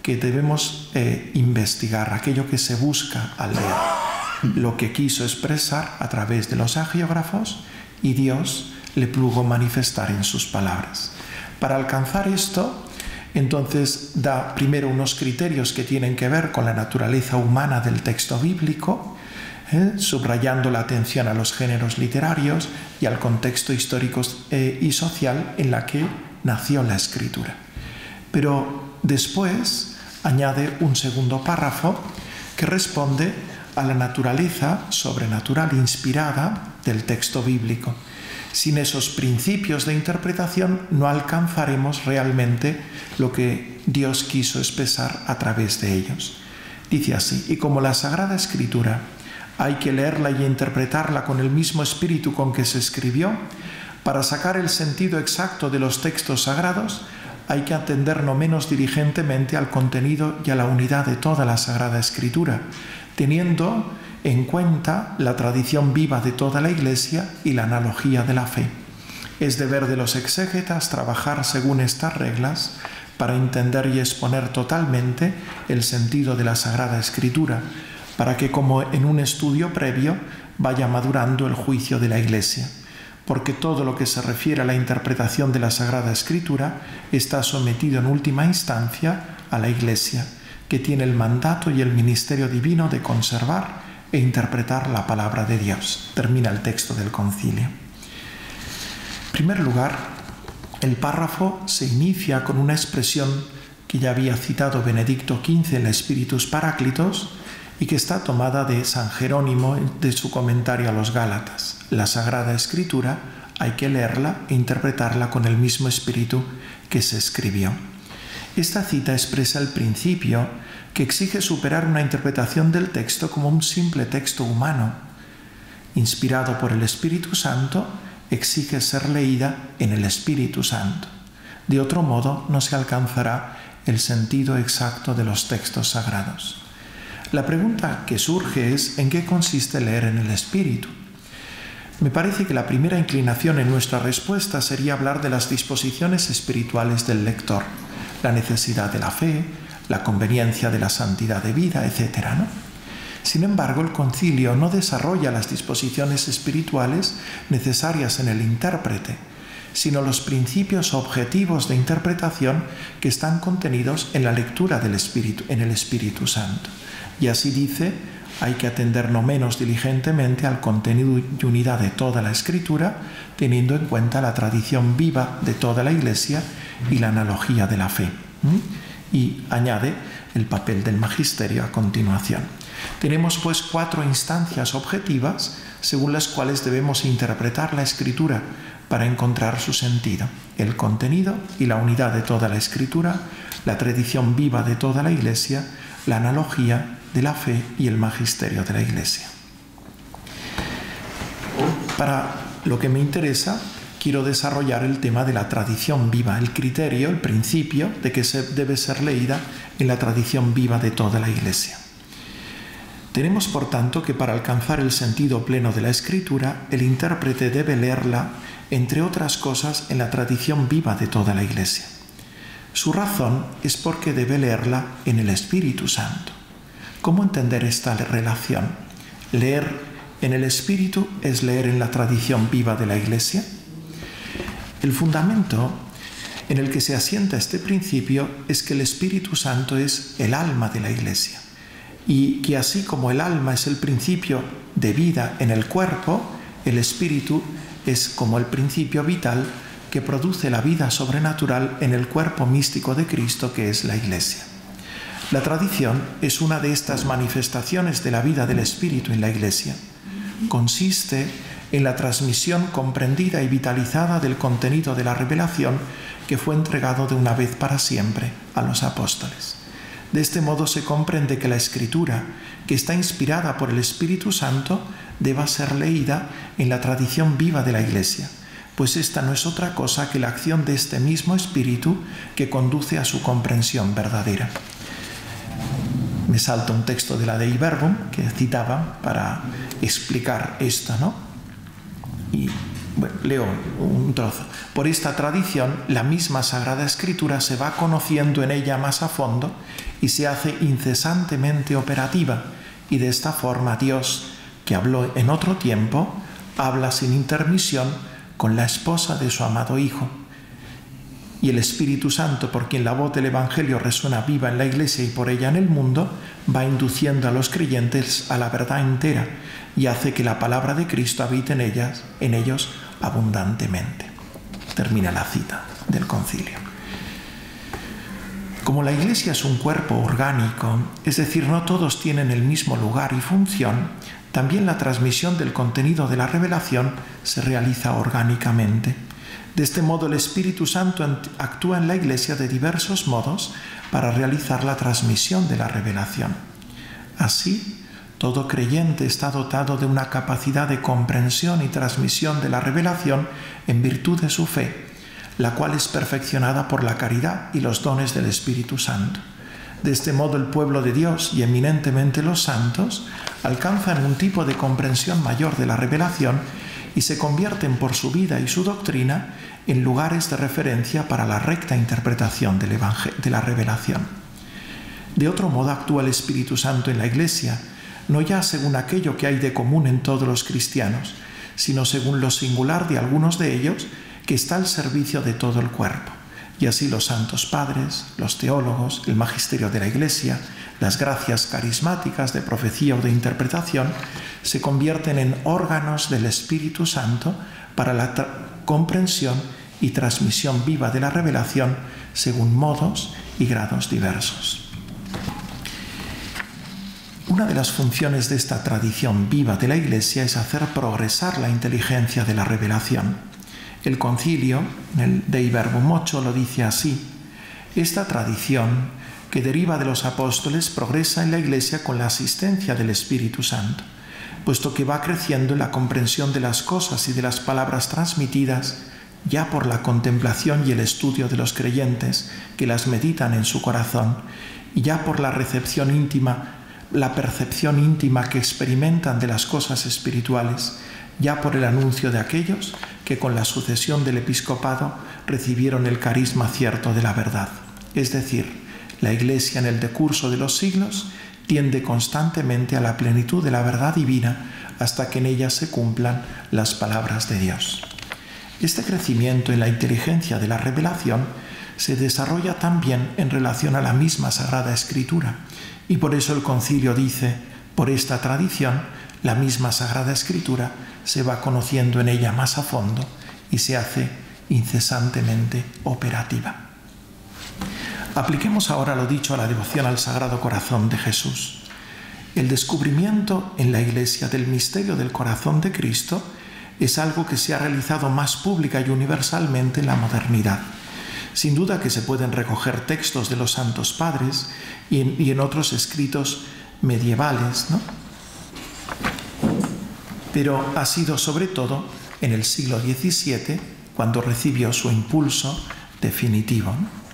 que debemos investigar, aquello que se busca al leer, lo que quiso expresar a través de los hagiógrafos, y Dios le plugo manifestar en sus palabras. Para alcanzar esto, entonces da primero unos criterios que tienen que ver con la naturaleza humana del texto bíblico, subrayando la atención a los géneros literarios y al contexto histórico y social en la que nació la escritura. Pero después añade un segundo párrafo que responde a la naturaleza sobrenatural inspirada del texto bíblico. Sin esos principios de interpretación no alcanzaremos realmente lo que Dios quiso expresar a través de ellos. Dice así: y como la Sagrada Escritura hay que leerla y interpretarla con el mismo espíritu con que se escribió, para sacar el sentido exacto de los textos sagrados, hay que atender no menos diligentemente al contenido y a la unidad de toda la Sagrada Escritura, teniendo en cuenta la tradición viva de toda la Iglesia y la analogía de la fe. Es deber de los exégetas trabajar según estas reglas para entender y exponer totalmente el sentido de la Sagrada Escritura, para que, como en un estudio previo, vaya madurando el juicio de la Iglesia, porque todo lo que se refiere a la interpretación de la Sagrada Escritura está sometido en última instancia a la Iglesia, que tiene el mandato y el ministerio divino de conservar e interpretar la palabra de Dios. Termina el texto del concilio. En primer lugar, el párrafo se inicia con una expresión que ya había citado Benedicto XV en la Spiritus Paráclitos y que está tomada de San Jerónimo de su comentario a los Gálatas. La Sagrada Escritura hay que leerla e interpretarla con el mismo espíritu que se escribió. Esta cita expresa el principio que exige superar una interpretación del texto como un simple texto humano. Inspirado por el Espíritu Santo, exige ser leída en el Espíritu Santo. De otro modo, no se alcanzará el sentido exacto de los textos sagrados. La pregunta que surge es: ¿en qué consiste leer en el Espíritu? Me parece que la primera inclinación en nuestra respuesta sería hablar de las disposiciones espirituales del lector, la necesidad de la fe, la conveniencia de la santidad de vida, etc., ¿no? Sin embargo, el concilio no desarrolla las disposiciones espirituales necesarias en el intérprete, sino los principios objetivos de interpretación que están contenidos en la lectura del Espíritu, en el Espíritu Santo. Y así dice: hay que atender no menos diligentemente al contenido y unidad de toda la Escritura, teniendo en cuenta la tradición viva de toda la Iglesia y la analogía de la fe. Y añade el papel del magisterio a continuación. Tenemos pues 4 instancias objetivas según las cuales debemos interpretar la Escritura para encontrar su sentido: el contenido y la unidad de toda la Escritura, la tradición viva de toda la Iglesia, la analogía de la fe y el magisterio de la Iglesia. Para lo que me interesa, quiero desarrollar el tema de la tradición viva, el criterio, el principio de que debe ser leída en la tradición viva de toda la Iglesia. Tenemos, por tanto, que para alcanzar el sentido pleno de la Escritura, el intérprete debe leerla, entre otras cosas, en la tradición viva de toda la Iglesia. Su razón es porque debe leerla en el Espíritu Santo. ¿Cómo entender esta relación? ¿Leer en el Espíritu es leer en la tradición viva de la Iglesia? El fundamento en el que se asienta este principio es que el Espíritu Santo es el alma de la Iglesia, y que así como el alma es el principio de vida en el cuerpo, el Espíritu es como el principio vital que produce la vida sobrenatural en el cuerpo místico de Cristo, que es la Iglesia. La tradición es una de estas manifestaciones de la vida del Espíritu en la Iglesia. Consiste en la transmisión comprendida y vitalizada del contenido de la revelación que fue entregado de una vez para siempre a los apóstoles. De este modo se comprende que la Escritura, que está inspirada por el Espíritu Santo, deba ser leída en la tradición viva de la Iglesia, pues esta no es otra cosa que la acción de este mismo Espíritu que conduce a su comprensión verdadera. Me salta un texto de la Dei Verbum que citaba para explicar esto, ¿no? Y bueno, leo un trozo. Por esta tradición, la misma Sagrada Escritura se va conociendo en ella más a fondo y se hace incesantemente operativa, y de esta forma Dios, que habló en otro tiempo, habla sin intermisión con la esposa de su amado Hijo. Y el Espíritu Santo, por quien la voz del Evangelio resuena viva en la Iglesia y por ella en el mundo, va induciendo a los creyentes a la verdad entera y hace que la palabra de Cristo habite en ellos abundantemente. Termina la cita del concilio. Como la Iglesia es un cuerpo orgánico, es decir, no todos tienen el mismo lugar y función, también la transmisión del contenido de la revelación se realiza orgánicamente. De este modo, el Espíritu Santo actúa en la Iglesia de diversos modos para realizar la transmisión de la revelación. Así, todo creyente está dotado de una capacidad de comprensión y transmisión de la revelación en virtud de su fe, la cual es perfeccionada por la caridad y los dones del Espíritu Santo. De este modo, el pueblo de Dios y eminentemente los santos alcanzan un tipo de comprensión mayor de la revelación y se convierten por su vida y su doctrina en lugares de referencia para la recta interpretación de la revelación. De otro modo actúa el Espíritu Santo en la Iglesia, no ya según aquello que hay de común en todos los cristianos, sino según lo singular de algunos de ellos, que está al servicio de todo el cuerpo. Y así los santos padres, los teólogos, el magisterio de la Iglesia, las gracias carismáticas de profecía o de interpretación, se convierten en órganos del Espíritu Santo para la comprensión y transmisión viva de la revelación según modos y grados diversos. Una de las funciones de esta tradición viva de la Iglesia es hacer progresar la inteligencia de la revelación. El concilio, en el Dei Verbum 8, lo dice así: esta tradición, que deriva de los apóstoles, progresa en la Iglesia con la asistencia del Espíritu Santo, puesto que va creciendo en la comprensión de las cosas y de las palabras transmitidas, ya por la contemplación y el estudio de los creyentes que las meditan en su corazón, y ya por la percepción íntima que experimentan de las cosas espirituales, ya por el anuncio de aquellos que con la sucesión del episcopado recibieron el carisma cierto de la verdad. Es decir, la Iglesia en el decurso de los siglos tiende constantemente a la plenitud de la verdad divina hasta que en ella se cumplan las palabras de Dios. Este crecimiento en la inteligencia de la revelación se desarrolla también en relación a la misma Sagrada Escritura, y por eso el concilio dice: por esta tradición, la misma Sagrada Escritura se va conociendo en ella más a fondo y se hace incesantemente operativa. Apliquemos ahora lo dicho a la devoción al Sagrado Corazón de Jesús. El descubrimiento en la Iglesia del misterio del corazón de Cristo es algo que se ha realizado más pública y universalmente en la modernidad. Sin duda que se pueden recoger textos de los santos padres y en otros escritos medievales, ¿no? Pero ha sido sobre todo en el siglo XVII cuando recibió su impulso definitivo, ¿no?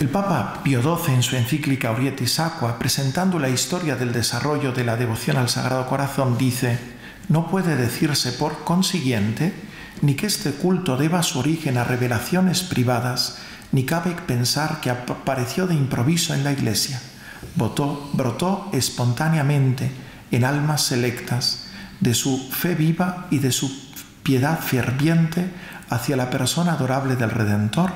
El Papa Pío XII, en su encíclica Orietis Aqua, presentando la historia del desarrollo de la devoción al Sagrado Corazón, dice: no puede decirse por consiguiente ni que este culto deba su origen a revelaciones privadas, ni cabe pensar que apareció de improviso en la Iglesia. Brotó espontáneamente en almas selectas de su fe viva y de su piedad ferviente hacia la persona adorable del Redentor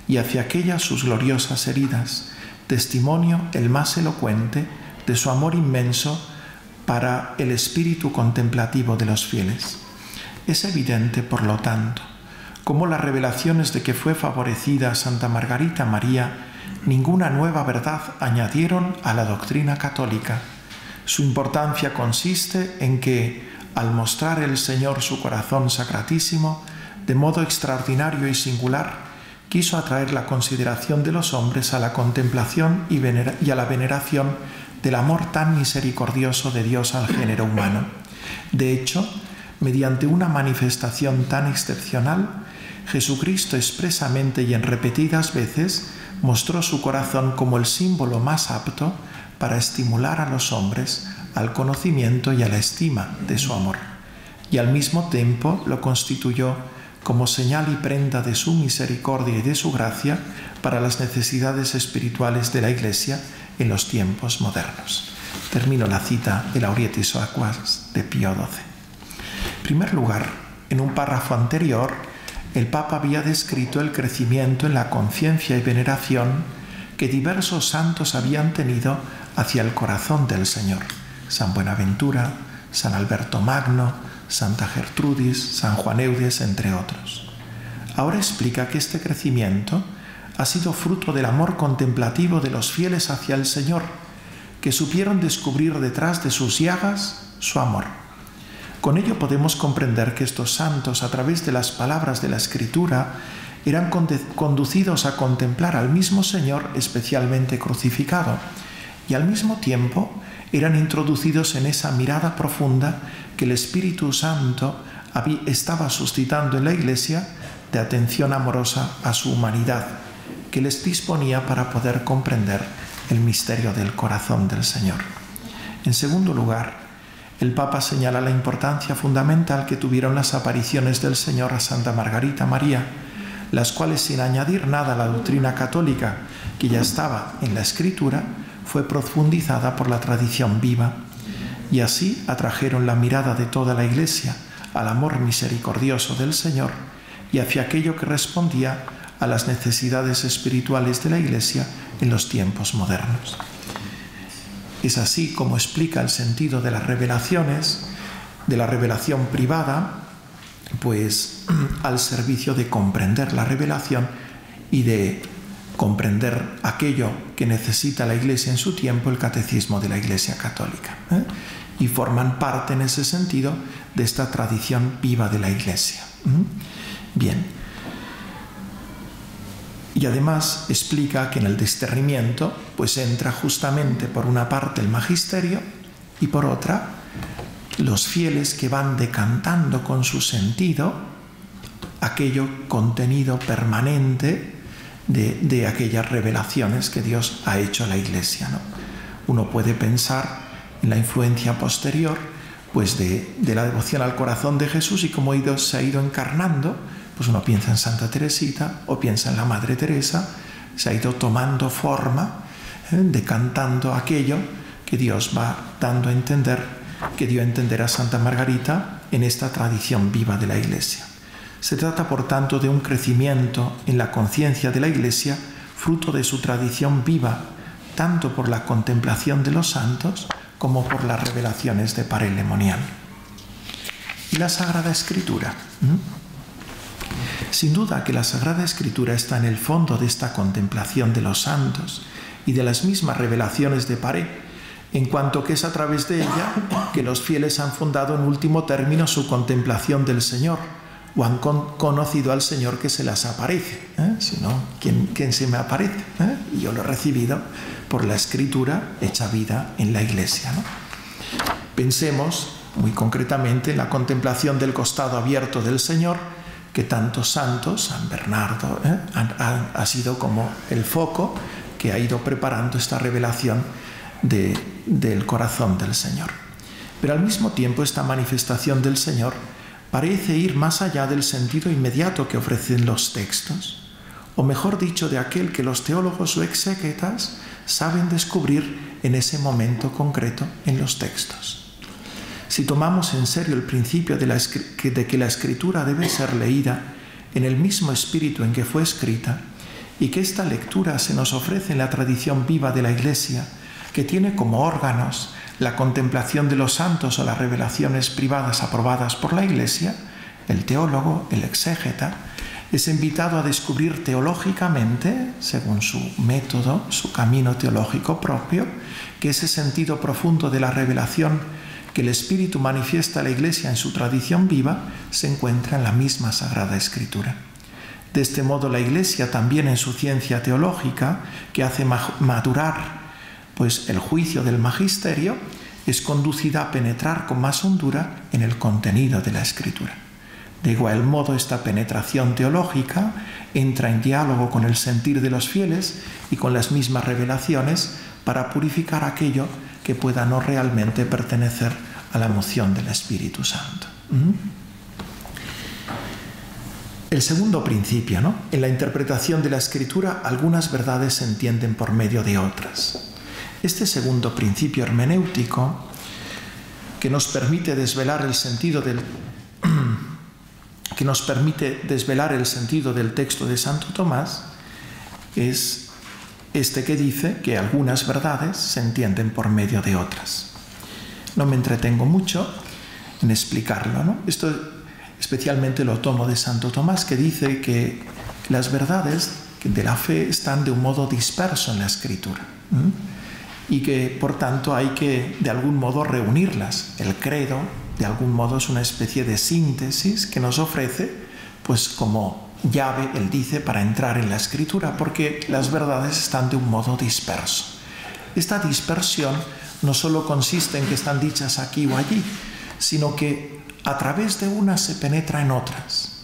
y hacia aquellas sus gloriosas heridas, testimonio el más elocuente de su amor inmenso para el espíritu contemplativo de los fieles. Es evidente, por lo tanto, cómo las revelaciones de que fue favorecida Santa Margarita María ninguna nueva verdad añadieron a la doctrina católica. Su importancia consiste en que, al mostrar el Señor su corazón sacratísimo, de modo extraordinario y singular, quiso atraer la consideración de los hombres a la contemplación y a la veneración del amor tan misericordioso de Dios al género humano. De hecho, mediante una manifestación tan excepcional, Jesucristo expresamente y en repetidas veces mostró su corazón como el símbolo más apto para estimular a los hombres al conocimiento y a la estima de su amor, y al mismo tiempo lo constituyó como señal y prenda de su misericordia y de su gracia para las necesidades espirituales de la Iglesia en los tiempos modernos. Termino la cita de Laurietis Aquas de Pío XII. En primer lugar, en un párrafo anterior, el Papa había descrito el crecimiento en la conciencia y veneración que diversos santos habían tenido hacia el corazón del Señor: San Buenaventura, San Alberto Magno, Santa Gertrudis, San Juan Eudes, entre otros. Ahora explica que este crecimiento ha sido fruto del amor contemplativo de los fieles hacia el Señor, que supieron descubrir detrás de sus llagas su amor. Con ello podemos comprender que estos santos, a través de las palabras de la Escritura, eran conducidos a contemplar al mismo Señor especialmente crucificado, y al mismo tiempo eran introducidos en esa mirada profunda que el Espíritu Santo estaba suscitando en la Iglesia de atención amorosa a su humanidad, que les disponía para poder comprender el misterio del corazón del Señor. En segundo lugar, el Papa señala la importancia fundamental que tuvieron las apariciones del Señor a Santa Margarita María, las cuales, sin añadir nada a la doctrina católica que ya estaba en la Escritura, fue profundizada por la tradición viva, y así atrajeron la mirada de toda la Iglesia al amor misericordioso del Señor y hacia aquello que respondía a las necesidades espirituales de la Iglesia en los tiempos modernos. Es así como explica el sentido de las revelaciones, de la revelación privada, pues al servicio de comprender la revelación y de comprender aquello que necesita la Iglesia en su tiempo, el catecismo de la Iglesia Católica, y forman parte en ese sentido de esta tradición viva de la Iglesia. Bien. Y además explica que en el discernimiento pues entra justamente por una parte el magisterio y por otra los fieles que van decantando con su sentido aquello contenido permanente de aquellas revelaciones que Dios ha hecho a la Iglesia, ¿no? Uno puede pensar en la influencia posterior pues de la devoción al corazón de Jesús y cómo se ha ido encarnando. Pues uno piensa en Santa Teresita o piensa en la Madre Teresa, se ha ido tomando forma, decantando aquello que Dios va dando a entender, que dio a entender a Santa Margarita en esta tradición viva de la Iglesia. Se trata, por tanto, de un crecimiento en la conciencia de la Iglesia, fruto de su tradición viva, tanto por la contemplación de los santos como por las revelaciones de Pare Lemonian. Y la Sagrada Escritura. Sin duda que la Sagrada Escritura está en el fondo de esta contemplación de los santos y de las mismas revelaciones de Pare, en cuanto que es a través de ella que los fieles han fundado en último término su contemplación del Señor, o han conocido al Señor que se las aparece. Si no, ¿quién se me aparece? Y yo lo he recibido por la Escritura hecha vida en la Iglesia, ¿no? Pensemos muy concretamente en la contemplación del costado abierto del Señor, que tantos santos, San Bernardo, ha sido como el foco que ha ido preparando esta revelación del corazón del Señor. Pero al mismo tiempo esta manifestación del Señor parece ir más allá del sentido inmediato que ofrecen los textos, o mejor dicho, de aquel que los teólogos o exégetas saben descubrir en ese momento concreto en los textos. Si tomamos en serio el principio de que la Escritura debe ser leída en el mismo espíritu en que fue escrita, y que esta lectura se nos ofrece en la tradición viva de la Iglesia, que tiene como órganos la contemplación de los santos o las revelaciones privadas aprobadas por la Iglesia, el teólogo, el exégeta, es invitado a descubrir teológicamente, según su método, su camino teológico propio, que ese sentido profundo de la revelación que el Espíritu manifiesta a la Iglesia en su tradición viva se encuentra en la misma Sagrada Escritura. De este modo la Iglesia, también en su ciencia teológica, que hace madurar pues el juicio del magisterio es conducida a penetrar con más hondura en el contenido de la Escritura. De igual modo, esta penetración teológica entra en diálogo con el sentir de los fieles y con las mismas revelaciones para purificar aquello que pueda no realmente pertenecer a la moción del Espíritu Santo. El segundo principio, ¿no? En la interpretación de la Escritura, algunas verdades se entienden por medio de otras. Este segundo principio hermenéutico, que nos permite desvelar el sentido del texto de Santo Tomás, es este que dice que algunas verdades se entienden por medio de otras. No me entretengo mucho en explicarlo, ¿no? Esto especialmente lo tomo de Santo Tomás, que dice que las verdades de la fe están de un modo disperso en la Escritura, y que por tanto hay que de algún modo reunirlas. El credo de algún modo es una especie de síntesis que nos ofrece pues como llave, él dice, para entrar en la Escritura, porque las verdades están de un modo disperso. Esta dispersión no solo consiste en que están dichas aquí o allí, sino que a través de unas se penetra en otras.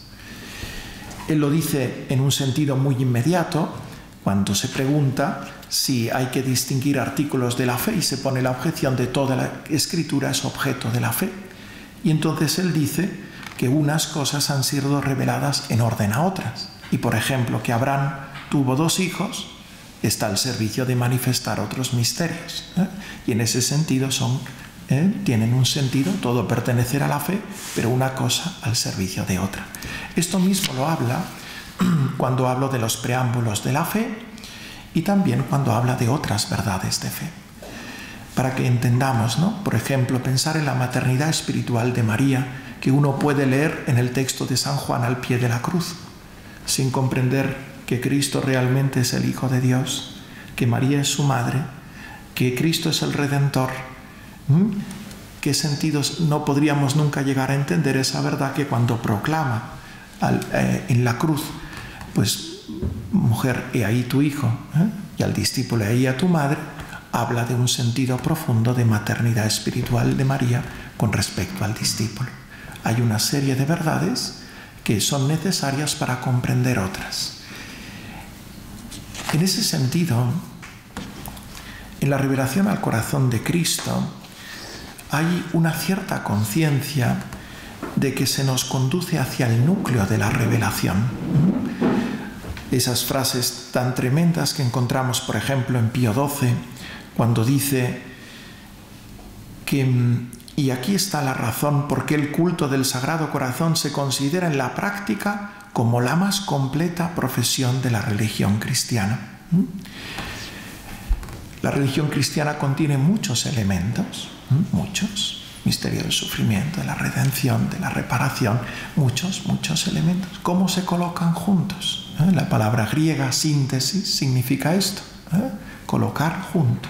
Él lo dice en un sentido muy inmediato, cuando se pregunta si hay que distinguir artículos de la fe y se pone la objeción de toda la Escritura es objeto de la fe. Y entonces él dice que unas cosas han sido reveladas en orden a otras. Y por ejemplo, que Abraham tuvo 2 hijos, está al servicio de manifestar otros misterios. Y en ese sentido tienen un sentido, todo pertenecer a la fe, pero una cosa al servicio de otra. Esto mismo lo habla cuando hablo de los preámbulos de la fe y también cuando habla de otras verdades de fe. Para que entendamos, ¿no? Por ejemplo, pensar en la maternidad espiritual de María, que uno puede leer en el texto de San Juan al pie de la cruz, sin comprender que Cristo realmente es el Hijo de Dios, que María es su madre, que Cristo es el Redentor. ¿Qué sentidos no podríamos nunca llegar a entender esa verdad que cuando proclama en la cruz, pues, mujer, he ahí tu hijo, y al discípulo, he ahí a tu madre, habla de un sentido profundo de maternidad espiritual de María con respecto al discípulo. Hay una serie de verdades que son necesarias para comprender otras. En ese sentido, en la revelación al corazón de Cristo, hay una cierta conciencia de que se nos conduce hacia el núcleo de la revelación. Esas frases tan tremendas que encontramos, por ejemplo, en Pío XII, cuando dice que, y aquí está la razón por qué el culto del Sagrado Corazón se considera en la práctica como la más completa profesión de la religión cristiana. La religión cristiana contiene muchos elementos, muchos. Misterio del sufrimiento, de la redención, de la reparación, muchos elementos. ¿Cómo se colocan juntos? La palabra griega síntesis significa esto, colocar junto.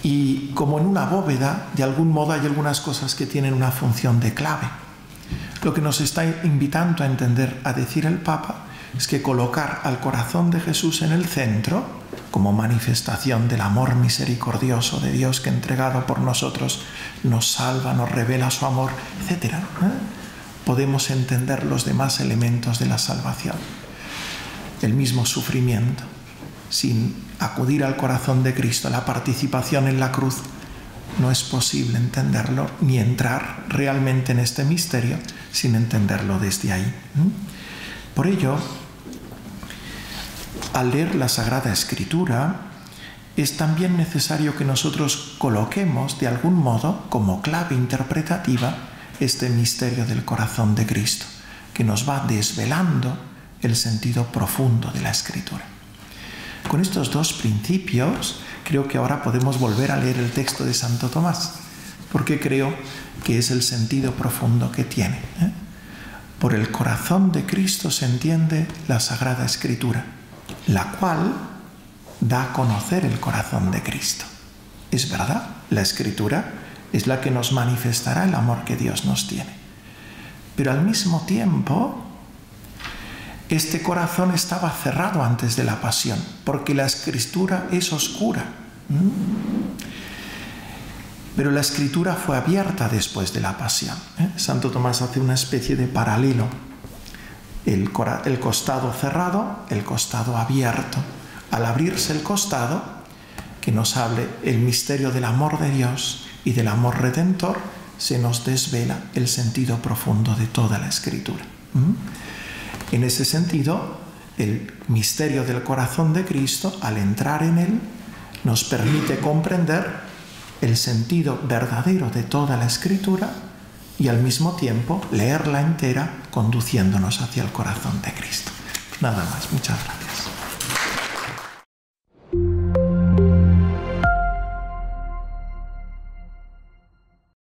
Y como en una bóveda, de algún modo hay algunas cosas que tienen una función de clave. Lo que nos está invitando a entender, a decir el Papa, es que colocar al corazón de Jesús en el centro, como manifestación del amor misericordioso de Dios que entregado por nosotros nos salva, nos revela su amor, etc., podemos entender los demás elementos de la salvación. El mismo sufrimiento. Sin acudir al corazón de Cristo, la participación en la cruz, no es posible entenderlo ni entrar realmente en este misterio sin entenderlo desde ahí. Por ello, al leer la Sagrada Escritura, es también necesario que nosotros coloquemos de algún modo como clave interpretativa este misterio del corazón de Cristo, que nos va desvelando el sentido profundo de la Escritura. Con estos 2 principios, creo que ahora podemos volver a leer el texto de Santo Tomás, porque creo que es el sentido profundo que tiene. Por el corazón de Cristo se entiende la Sagrada Escritura, la cual da a conocer el corazón de Cristo. Es verdad, la Escritura es la que nos manifestará el amor que Dios nos tiene. Pero al mismo tiempo, este corazón estaba cerrado antes de la pasión, porque la Escritura es oscura. Pero la escritura fue abierta después de la pasión. Santo Tomás hace una especie de paralelo. El costado cerrado, el costado abierto. Al abrirse el costado, que nos hable el misterio del amor de Dios y del amor redentor, se nos desvela el sentido profundo de toda la escritura. En ese sentido, el misterio del corazón de Cristo, al entrar en él, nos permite comprender el sentido verdadero de toda la escritura y al mismo tiempo leerla entera conduciéndonos hacia el corazón de Cristo. Nada más, muchas gracias.